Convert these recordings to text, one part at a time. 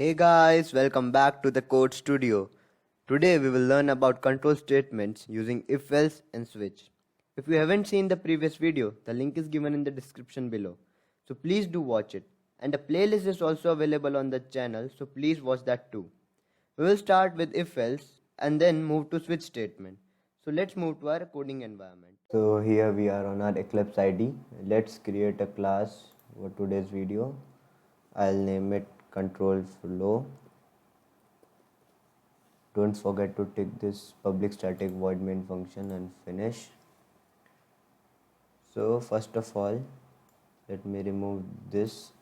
Hey guys, welcome back to the Code Studio. Today we will learn about control statements using if else and switch. If you haven't seen the previous video, the link is given in the description below. So please do watch it. And a playlist is also available on the channel, so please watch that too. We will start with if else and then move to switch statement. So let's move to our coding environment. So here we are on our Eclipse IDE. Let's create a class for today's video. I'll name it control flow. Don't forget to tick this public static void main function and finish. So first of all, let me remove this.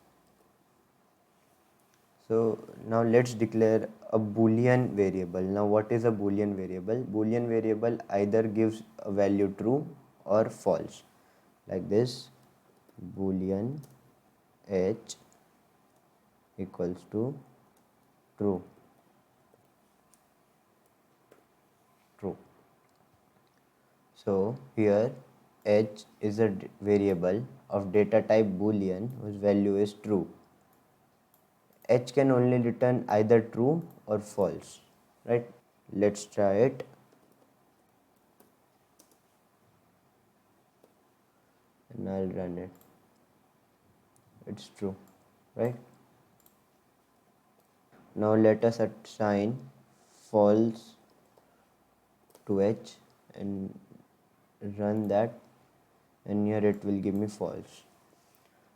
So now let's declare a boolean variable. Now what is a boolean variable? Boolean variable either gives a value true or false, like this: boolean h equals to true. So here h is a variable of data type boolean whose value is true. H can only return either true or false, right? Let's try it. And I'll run it. It's true, right? Now let us assign false to H and run that, and here it will give me false.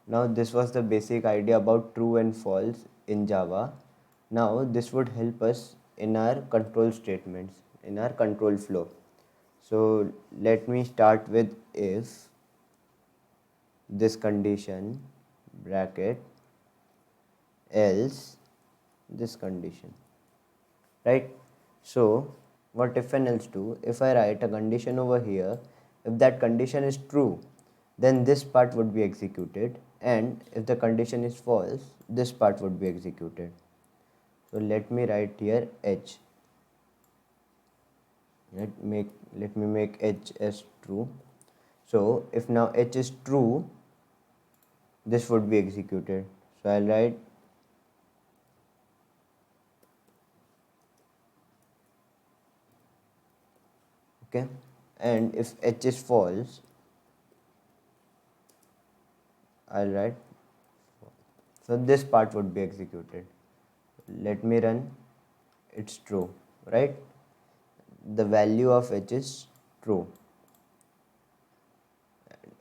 Now this was the basic idea about true and false in Java. Now this would help us in our control statements, in our control flow. So let me start with if this condition bracket else this condition, right? So what if and else do? If I write a condition over here, if that condition is true, then this part would be executed, and if the condition is false, this part would be executed. So let me write here h. Let me make h as true. So if now h is true, this would be executed. So I'll write okay, and if h is false, I'll write, so this part would be executed. Let me run. It's true, right? The value of h is true.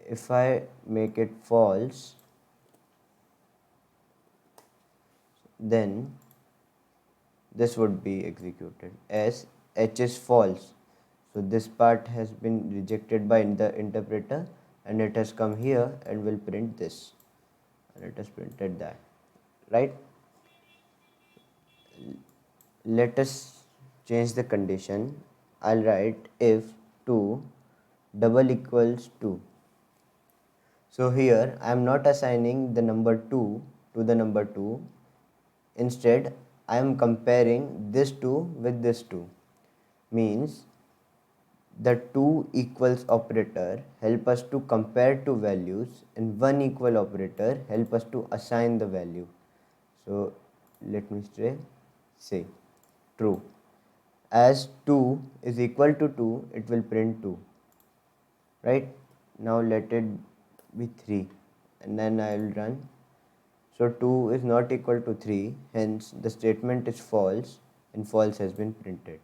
If I make it false, then this would be executed as h is false. So this part has been rejected by the interpreter, and it has come here and will print this, and it has printed that, right? Let us change the condition. I'll write if 2 double equals 2. So here I am not assigning the number 2 to the number 2. Instead, I am comparing this 2 with this 2. Means the 2 equals operator help us to compare two values, and 1 equal operator help us to assign the value. So let me say true. As 2 is equal to 2, it will print 2, right? Now let it be 3, and then I will run. So 2 is not equal to 3, hence the statement is false, and false has been printed.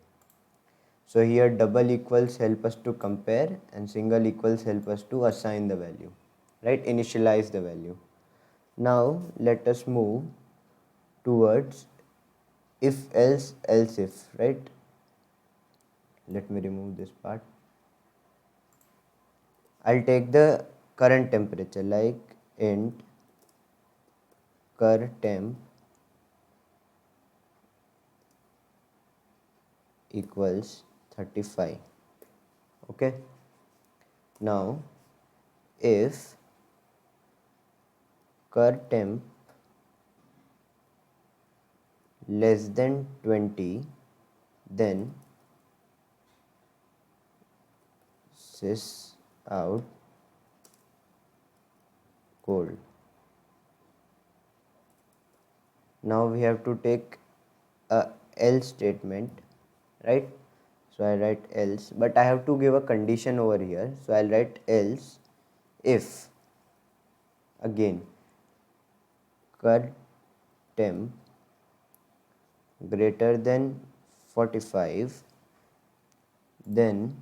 So here double equals help us to compare, and single equals help us to assign the value, right? Initialize the value. Now let us move towards if else else if, right? Let me remove this part. I'll take the current temperature, like int cur temp equals 35. Okay. Now if cur temp less than 20, then sys out cold. Now we have to take a else statement, right? So I write else, but I have to give a condition over here. So I'll write else if, again, cur temp greater than 45, then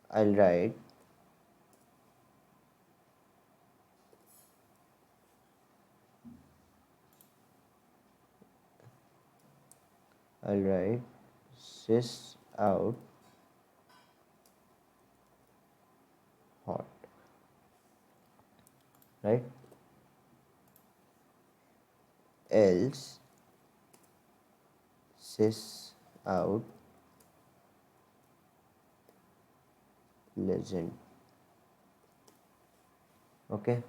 I'll write sys out hot, right? Else sys out legend. Okay,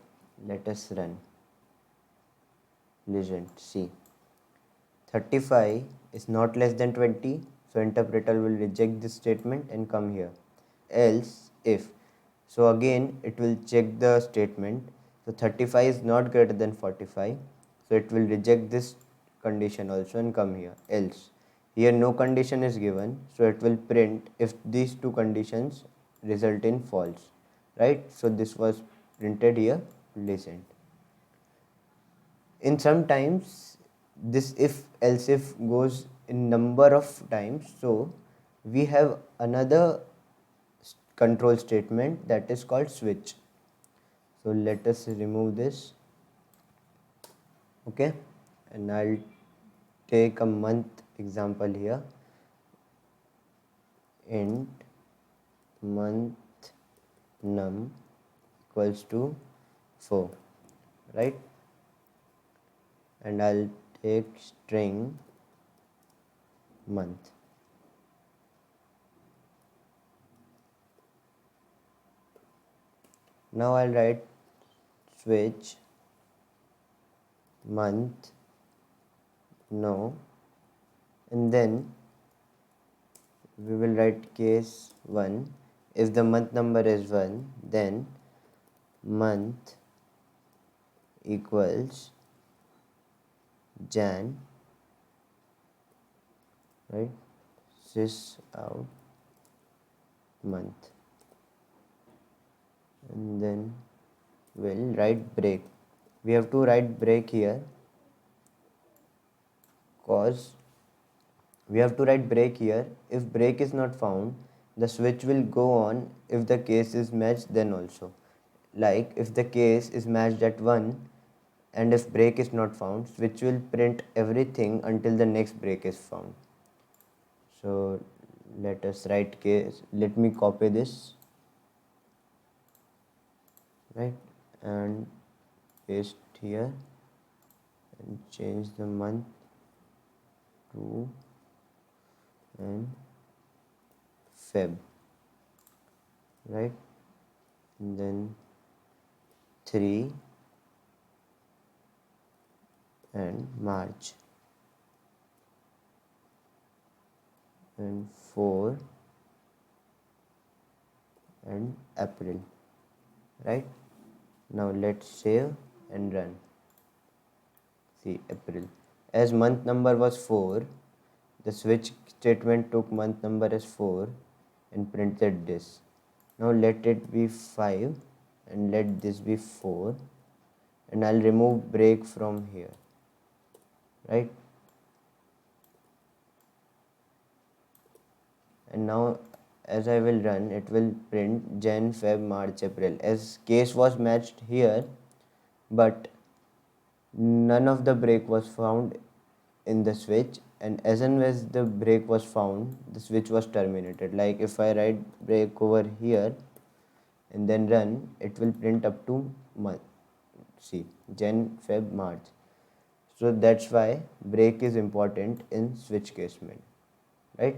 let us run legend. See, 35 is not less than 20, so interpreter will reject this statement and come here. Else if, so again it will check the statement. So 35 is not greater than 45, so it will reject this condition also and come here. Else, here no condition is given, so it will print if these two conditions result in false, right? So this was printed here, listened. In sometimes this if else if goes in number of times, so we have another control statement that is called switch. So let us remove this, okay, and I'll take a month example here. Int month num equals to 4, right? And I'll take string month. Now I'll write switch month no, and then we will write case 1. If the month number is 1, then month equals Jan, right? Sys out month, and then we'll write break. We have to write break here cause we have to write break here. If break is not found, the switch will go on if the case is matched then also. Like if the case is matched at 1 and if break is not found, switch will print everything until the next break is found. So let us write case, let me copy this, right, and paste here and change the month to and Feb, right, and then 3 and March and 4 and April, right? Now let's save and run. See, April. As month number was 4, the switch statement took month number as 4 and printed this. Now let it be 5 and let this be 4, and I'll remove break from here, right? And now as I will run, it will print Jan, Feb, March, April. As case was matched here, but none of the break was found in the switch, and as soon as the break was found, the switch was terminated. Like if I write break over here and then run, it will print up to month. See, Jan, Feb, March. So that's why break is important in switch casement, right?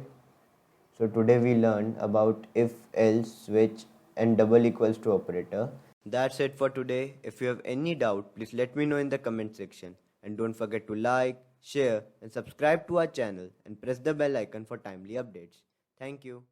So today we learned about if, else, switch and double equals to operator. That's it for today. If you have any doubt, please let me know in the comment section. And don't forget to like, share and subscribe to our channel and press the bell icon for timely updates. Thank you.